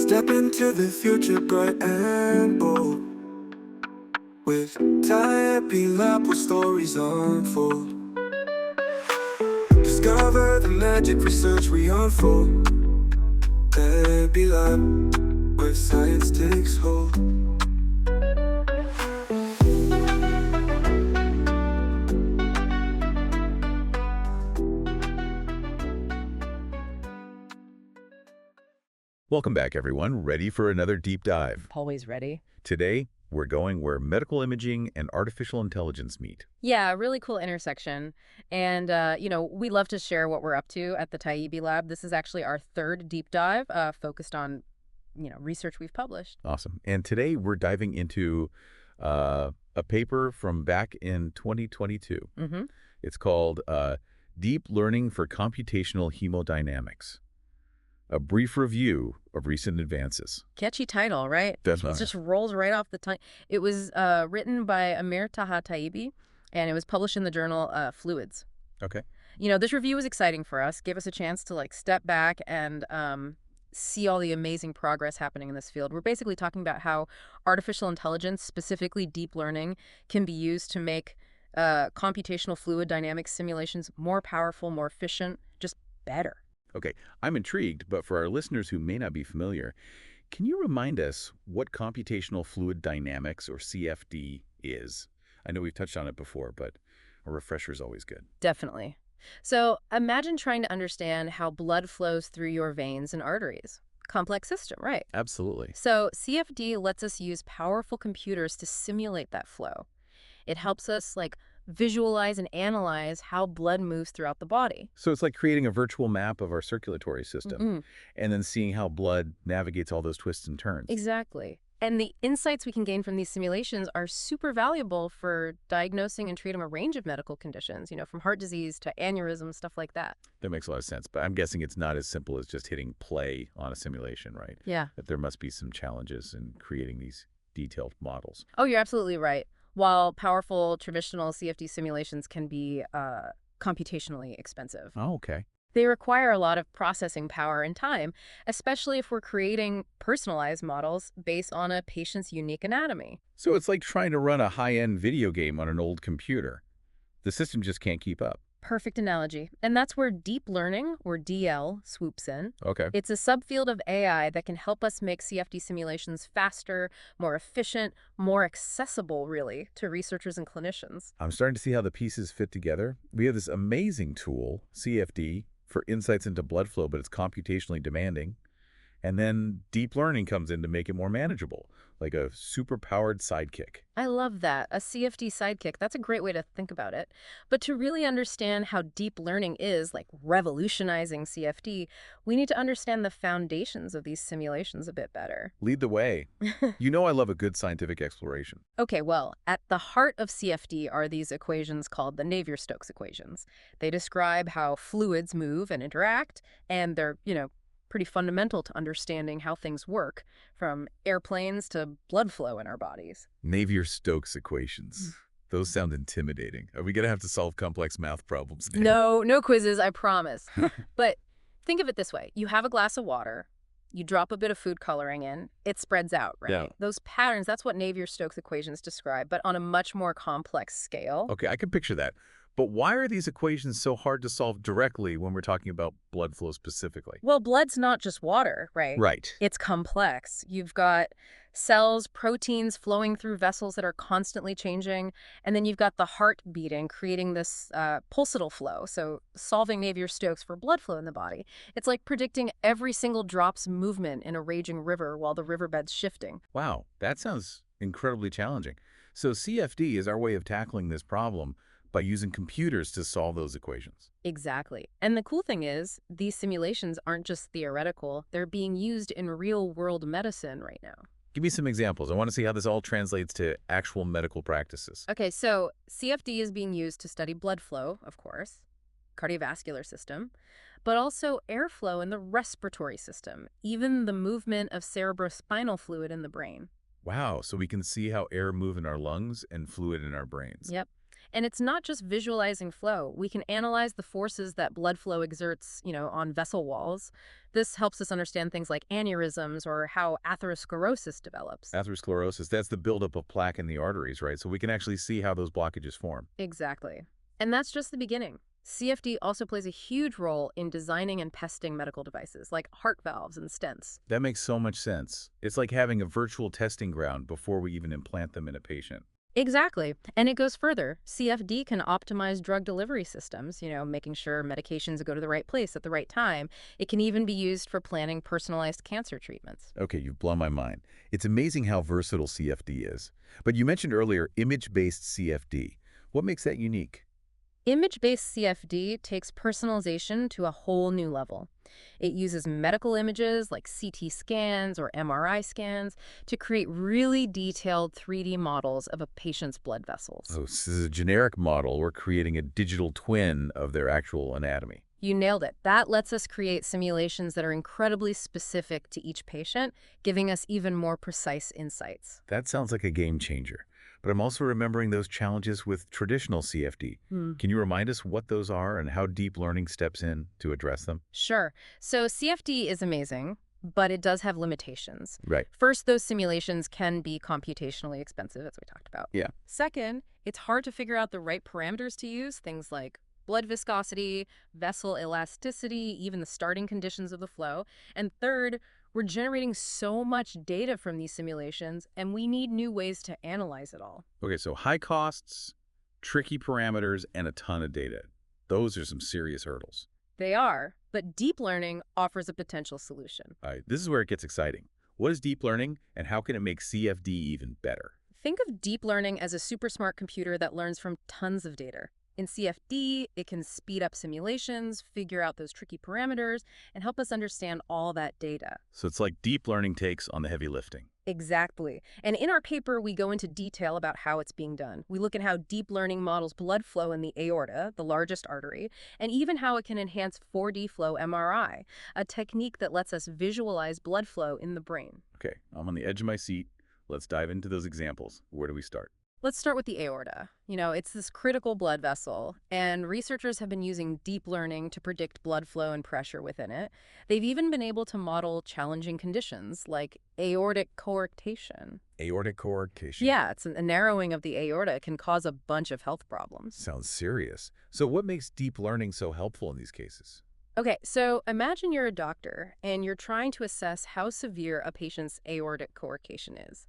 Step into the future bright and bold. With TaebiLab where stories unfold. Discover the magic research we unfold. TaebiLab, where science takes hold. Welcome back, everyone. Ready for another deep dive? Always ready. Today, we're going where medical imaging and artificial intelligence meet. Yeah, really cool intersection. And, we love to share what we're up to at the TaebiLab. This is actually our third deep dive focused on, research we've published. Awesome. And today, we're diving into a paper from back in 2022. Mm-hmm. It's called Deep Learning for Computational Hemodynamics. A brief review of recent advances. Catchy title, right? Definitely. It just rolls right off the tongue. It was written by Amir Taha Taebi, and it was published in the journal Fluids. Okay. This review was exciting for us. Gave us a chance to step back and see all the amazing progress happening in this field. We're basically talking about how artificial intelligence, specifically deep learning, can be used to make computational fluid dynamics simulations more powerful, more efficient, just better. Okay, I'm intrigued, but for our listeners who may not be familiar, can you remind us what computational fluid dynamics, or CFD, is? I know we've touched on it before, but a refresher is always good. Definitely. So imagine trying to understand how blood flows through your veins and arteries. Complex system, right? Absolutely. So CFD lets us use powerful computers to simulate that flow. It helps us visualize and analyze how blood moves throughout the body. So it's like creating a virtual map of our circulatory system Mm-hmm. and then seeing how blood navigates all those twists and turns. Exactly. And the insights we can gain from these simulations are super valuable for diagnosing and treating a range of medical conditions, from heart disease to aneurysm, stuff like that. That makes a lot of sense, but I'm guessing it's not as simple as just hitting play on a simulation, right? Yeah. That there must be some challenges in creating these detailed models. Oh, you're absolutely right. While powerful traditional CFD simulations can be computationally expensive. Oh, okay. They require a lot of processing power and time, especially if we're creating personalized models based on a patient's unique anatomy. So it's like trying to run a high-end video game on an old computer. The system just can't keep up. Perfect analogy. And that's where deep learning, or DL, swoops in. Okay. It's a subfield of AI that can help us make CFD simulations faster, more efficient, more accessible, really, to researchers and clinicians. I'm starting to see how the pieces fit together. We have this amazing tool, CFD, for insights into blood flow, but it's computationally demanding. And then deep learning comes in to make it more manageable, like a super-powered sidekick. I love that. A CFD sidekick. That's a great way to think about it. But to really understand how deep learning is, revolutionizing CFD, we need to understand the foundations of these simulations a bit better. Lead the way. You know I love a good scientific exploration. Okay, well, at the heart of CFD are these equations called the Navier-Stokes equations. They describe how fluids move and interact, and they're, pretty fundamental to understanding how things work, from airplanes to blood flow in our bodies. Navier-Stokes equations. Those sound intimidating. Are we going to have to solve complex math problems now? No quizzes, I promise. But think of it this way. You have a glass of water. You drop a bit of food coloring in. It spreads out, right? Yeah. Those patterns, that's what Navier-Stokes equations describe, but on a much more complex scale. Okay, I can picture that. But why are these equations so hard to solve directly when we're talking about blood flow specifically? Well, blood's not just water, right? Right. It's complex. You've got cells, proteins flowing through vessels that are constantly changing, and then you've got the heart beating, creating this pulsatile flow, so solving Navier-Stokes for blood flow in the body. It's like predicting every single drop's movement in a raging river while the riverbed's shifting. Wow, that sounds incredibly challenging. So CFD is our way of tackling this problem by using computers to solve those equations. Exactly. And the cool thing is, these simulations aren't just theoretical. They're being used in real-world medicine right now. Give me some examples. I want to see how this all translates to actual medical practices. Okay, so CFD is being used to study blood flow, of course, cardiovascular system, but also airflow in the respiratory system, even the movement of cerebrospinal fluid in the brain. Wow, so we can see how air moves in our lungs and fluid in our brains. Yep. And it's not just visualizing flow. We can analyze the forces that blood flow exerts, on vessel walls. This helps us understand things like aneurysms or how atherosclerosis develops. Atherosclerosis, that's the buildup of plaque in the arteries, right? So we can actually see how those blockages form. Exactly. And that's just the beginning. CFD also plays a huge role in designing and testing medical devices like heart valves and stents. That makes so much sense. It's like having a virtual testing ground before we even implant them in a patient. Exactly. And it goes further. CFD can optimize drug delivery systems, making sure medications go to the right place at the right time. It can even be used for planning personalized cancer treatments. Okay, you've blown my mind. It's amazing how versatile CFD is. But you mentioned earlier image-based CFD. What makes that unique? Image-based CFD takes personalization to a whole new level. It uses medical images like CT scans or MRI scans to create really detailed 3D models of a patient's blood vessels. Oh, this is a generic model. We're creating a digital twin of their actual anatomy. You nailed it. That lets us create simulations that are incredibly specific to each patient, giving us even more precise insights. That sounds like a game changer. But I'm also remembering those challenges with traditional CFD. Can you remind us what those are and how deep learning steps in to address them? Sure. So CFD is amazing, but it does have limitations. Right. First, those simulations can be computationally expensive, as we talked about. Yeah. Second, it's hard to figure out the right parameters to use, things like blood viscosity, vessel elasticity, even the starting conditions of the flow. And third, we're generating so much data from these simulations, and we need new ways to analyze it all. Okay, so high costs, tricky parameters, and a ton of data. Those are some serious hurdles. They are, but deep learning offers a potential solution. All right, this is where it gets exciting. What is deep learning, and how can it make CFD even better? Think of deep learning as a super smart computer that learns from tons of data. In CFD, it can speed up simulations, figure out those tricky parameters, and help us understand all that data. So it's like deep learning takes on the heavy lifting. Exactly. And in our paper, we go into detail about how it's being done. We look at how deep learning models blood flow in the aorta, the largest artery, and even how it can enhance 4D flow MRI, a technique that lets us visualize blood flow in the brain. Okay, I'm on the edge of my seat. Let's dive into those examples. Where do we start? Let's start with the aorta. It's this critical blood vessel, and researchers have been using deep learning to predict blood flow and pressure within it. They've even been able to model challenging conditions like aortic coarctation. Aortic coarctation. Yeah, it's a narrowing of the aorta can cause a bunch of health problems. Sounds serious. So what makes deep learning so helpful in these cases? Okay, so imagine you're a doctor and you're trying to assess how severe a patient's aortic coarctation is.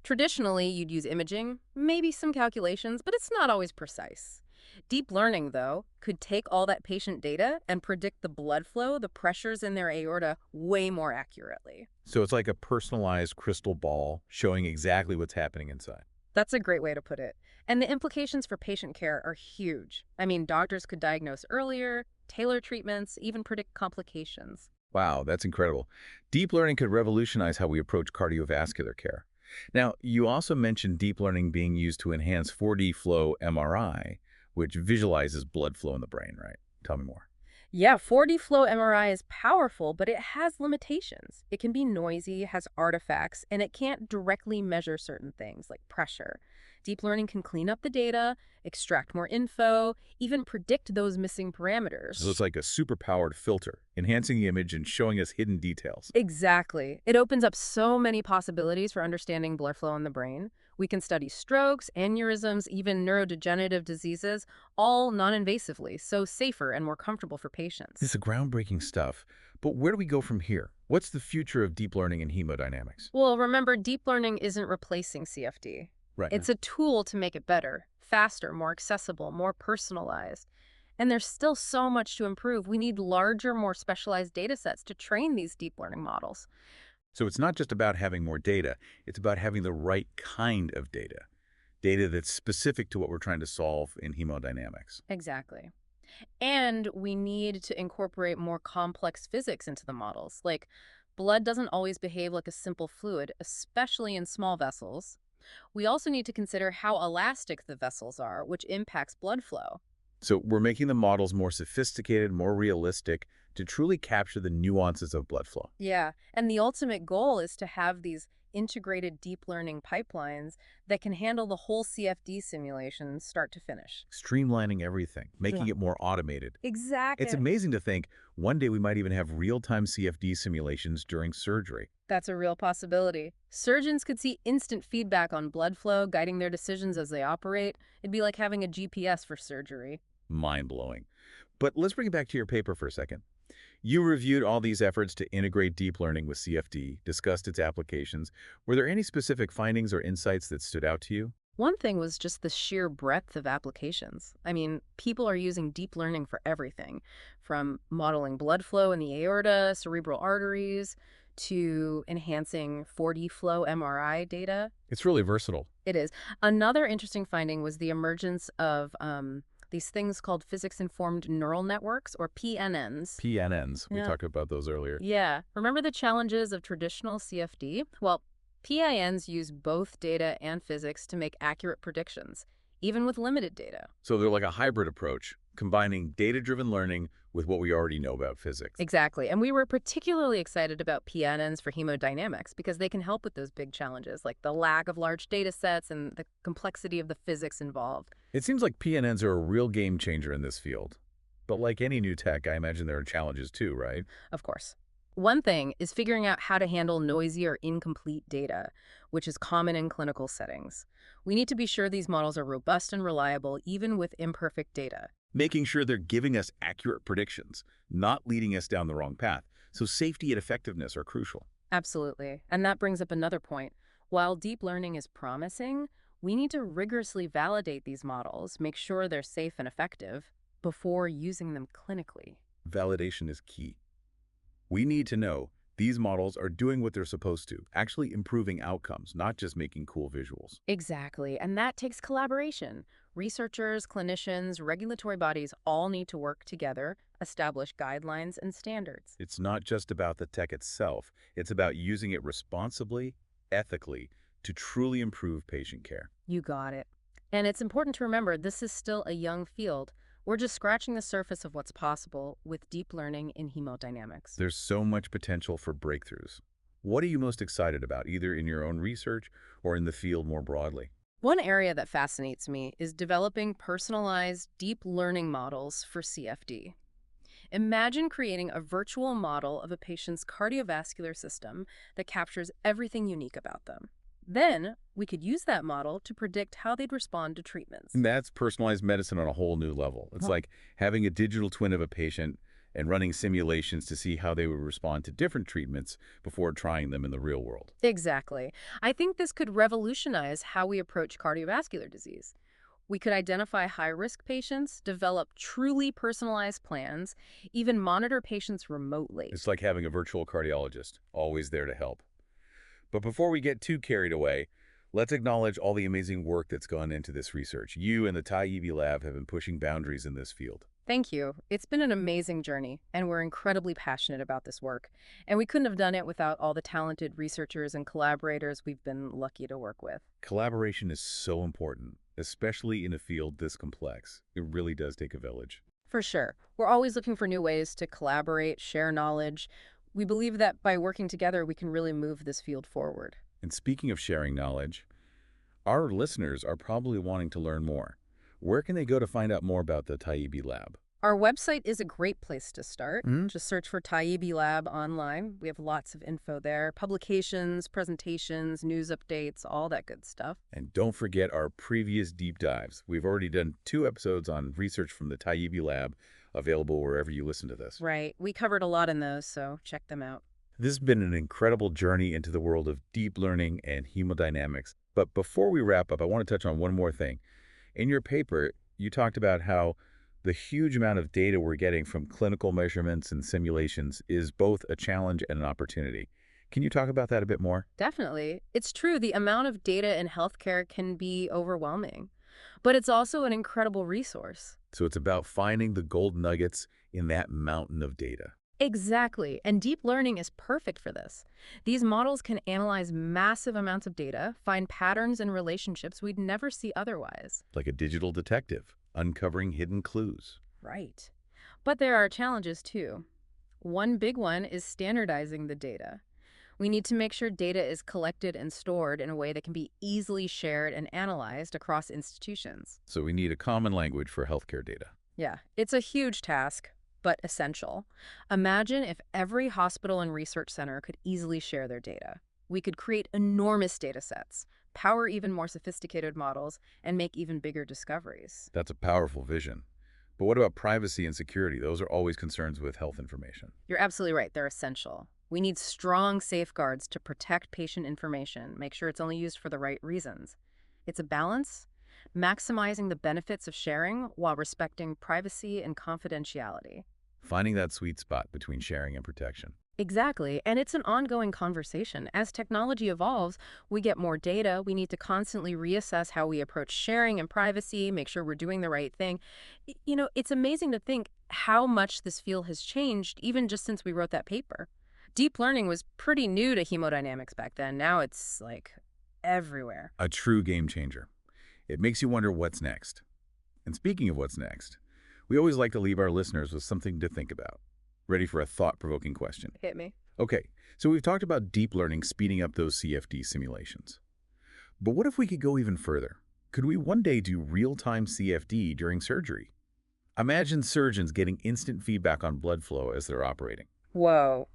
Traditionally, you'd use imaging, maybe some calculations, but it's not always precise. Deep learning, though, could take all that patient data and predict the blood flow, the pressures in their aorta way more accurately. So it's like a personalized crystal ball showing exactly what's happening inside. That's a great way to put it. And the implications for patient care are huge. I mean, doctors could diagnose earlier, tailor treatments, even predict complications. Wow, that's incredible. Deep learning could revolutionize how we approach cardiovascular care. Now, you also mentioned deep learning being used to enhance 4D flow MRI, which visualizes blood flow in the brain, right? Tell me more. Yeah, 4D flow MRI is powerful, but it has limitations. It can be noisy, has artifacts, and it can't directly measure certain things like pressure. Deep learning can clean up the data, extract more info, even predict those missing parameters. So it's like a superpowered filter, enhancing the image and showing us hidden details. Exactly. It opens up so many possibilities for understanding blood flow in the brain. We can study strokes, aneurysms, even neurodegenerative diseases, all non-invasively, so safer and more comfortable for patients. This is groundbreaking stuff. But where do we go from here? What's the future of deep learning in hemodynamics? Well, remember, deep learning isn't replacing CFD. Right. It's a tool to make it better, faster, more accessible, more personalized. And there's still so much to improve. We need larger, more specialized data sets to train these deep learning models. So it's not just about having more data, it's about having the right kind of data. Data that's specific to what we're trying to solve in hemodynamics. Exactly. And we need to incorporate more complex physics into the models. Like, blood doesn't always behave like a simple fluid, especially in small vessels. We also need to consider how elastic the vessels are, which impacts blood flow. So we're making the models more sophisticated, more realistic, to truly capture the nuances of blood flow. Yeah, and the ultimate goal is to have these integrated deep learning pipelines that can handle the whole CFD simulation start to finish. Streamlining everything, making Yeah. it more automated. It's Exactly. amazing to think one day we might even have real-time CFD simulations during surgery. That's a real possibility. Surgeons could see instant feedback on blood flow, guiding their decisions as they operate. It'd be like having a GPS for surgery. Mind-blowing. But let's bring it back to your paper for a second. You reviewed all these efforts to integrate deep learning with CFD, discussed its applications. Were there any specific findings or insights that stood out to you? One thing was just the sheer breadth of applications. I mean, people are using deep learning for everything, from modeling blood flow in the aorta, cerebral arteries, to enhancing 4D flow MRI data. It's really versatile. It is. Another interesting finding was the emergence of these things called physics-informed neural networks, or PNNs. PNNs, we Yeah. talked about those earlier. Yeah. Remember the challenges of traditional CFD? Well, PINs use both data and physics to make accurate predictions, even with limited data. So they're like a hybrid approach, combining data-driven learning with what we already know about physics. Exactly. And we were particularly excited about PNNs for hemodynamics because they can help with those big challenges, like the lack of large data sets and the complexity of the physics involved. It seems like PNNs are a real game changer in this field. But like any new tech, I imagine there are challenges too, right? Of course. One thing is figuring out how to handle noisy or incomplete data, which is common in clinical settings. We need to be sure these models are robust and reliable, even with imperfect data. Making sure they're giving us accurate predictions, not leading us down the wrong path. So safety and effectiveness are crucial. Absolutely. And that brings up another point. While deep learning is promising, we need to rigorously validate these models, make sure they're safe and effective, before using them clinically. Validation is key. We need to know these models are doing what they're supposed to, actually improving outcomes, not just making cool visuals. Exactly. And that takes collaboration. Researchers, clinicians, regulatory bodies all need to work together, establish guidelines and standards. It's not just about the tech itself. It's about using it responsibly, ethically, to truly improve patient care. You got it. And it's important to remember this is still a young field. We're just scratching the surface of what's possible with deep learning in hemodynamics. There's so much potential for breakthroughs. What are you most excited about, either in your own research or in the field more broadly? One area that fascinates me is developing personalized deep learning models for CFD. Imagine creating a virtual model of a patient's cardiovascular system that captures everything unique about them. Then, we could use that model to predict how they'd respond to treatments. And that's personalized medicine on a whole new level. It's like having a digital twin of a patient and running simulations to see how they would respond to different treatments before trying them in the real world. Exactly. I think this could revolutionize how we approach cardiovascular disease. We could identify high-risk patients, develop truly personalized plans, even monitor patients remotely. It's like having a virtual cardiologist, always there to help. But before we get too carried away, let's acknowledge all the amazing work that's gone into this research. You and the TaebiLab have been pushing boundaries in this field. Thank you. It's been an amazing journey, and we're incredibly passionate about this work. And we couldn't have done it without all the talented researchers and collaborators we've been lucky to work with. Collaboration is so important, especially in a field this complex. It really does take a village. For sure. We're always looking for new ways to collaborate, share knowledge. We believe that by working together, we can really move this field forward. And speaking of sharing knowledge, our listeners are probably wanting to learn more. Where can they go to find out more about the TaebiLab? Our website is a great place to start. Mhm. Just search for TaebiLab online. We have lots of info there, publications, presentations, news updates, all that good stuff. And don't forget our previous deep dives. We've already done 2 episodes on research from the TaebiLab, available wherever you listen to this. Right. We covered a lot in those, so check them out. This has been an incredible journey into the world of deep learning and hemodynamics. But before we wrap up, I want to touch on one more thing. In your paper, you talked about how the huge amount of data we're getting from clinical measurements and simulations is both a challenge and an opportunity. Can you talk about that a bit more? Definitely. It's true, the amount of data in healthcare can be overwhelming, but it's also an incredible resource. So it's about finding the gold nuggets in that mountain of data. Exactly, and deep learning is perfect for this. These models can analyze massive amounts of data, find patterns and relationships we'd never see otherwise. Like a digital detective, uncovering hidden clues. Right. But there are challenges too. One big one is standardizing the data. We need to make sure data is collected and stored in a way that can be easily shared and analyzed across institutions. So we need a common language for healthcare data. Yeah, it's a huge task, but essential. Imagine if every hospital and research center could easily share their data. We could create enormous data sets, power even more sophisticated models, and make even bigger discoveries. That's a powerful vision. But what about privacy and security? Those are always concerns with health information. You're absolutely right, they're essential. We need strong safeguards to protect patient information, make sure it's only used for the right reasons. It's a balance, maximizing the benefits of sharing while respecting privacy and confidentiality. Finding that sweet spot between sharing and protection. Exactly, and it's an ongoing conversation. As technology evolves, we get more data. We need to constantly reassess how we approach sharing and privacy, make sure we're doing the right thing. It's amazing to think how much this field has changed even just since we wrote that paper. Deep learning was pretty new to hemodynamics back then. Now it's like everywhere. A true game changer. It makes you wonder what's next. And speaking of what's next, we always like to leave our listeners with something to think about. Ready for a thought-provoking question? Hit me. Okay, so we've talked about deep learning speeding up those CFD simulations. But what if we could go even further? Could we one day do real-time CFD during surgery? Imagine surgeons getting instant feedback on blood flow as they're operating. Whoa.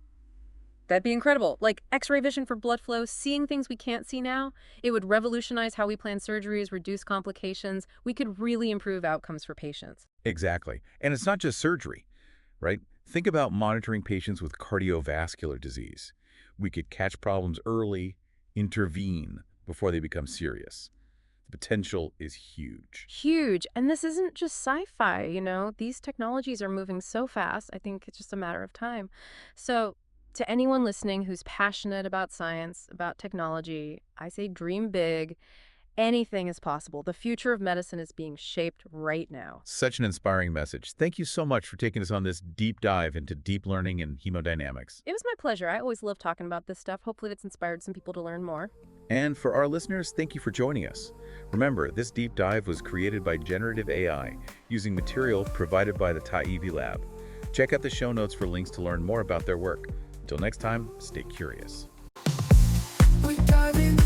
That'd be incredible. Like X-ray vision for blood flow, seeing things we can't see now. It would revolutionize how we plan surgeries, reduce complications. We could really improve outcomes for patients. Exactly. And it's not just surgery, right? Think about monitoring patients with cardiovascular disease. We could catch problems early, intervene before they become serious. The potential is huge. Huge. And this isn't just sci-fi. These technologies are moving so fast. I think it's just a matter of time. So to anyone listening who's passionate about science, about technology, I say dream big. Anything is possible. The future of medicine is being shaped right now. Such an inspiring message. Thank you so much for taking us on this deep dive into deep learning and hemodynamics. It was my pleasure. I always love talking about this stuff. Hopefully it's inspired some people to learn more. And for our listeners, thank you for joining us. Remember, this deep dive was created by generative AI using material provided by the TaebiLab. Check out the show notes for links to learn more about their work. Until next time, stay curious. We dive into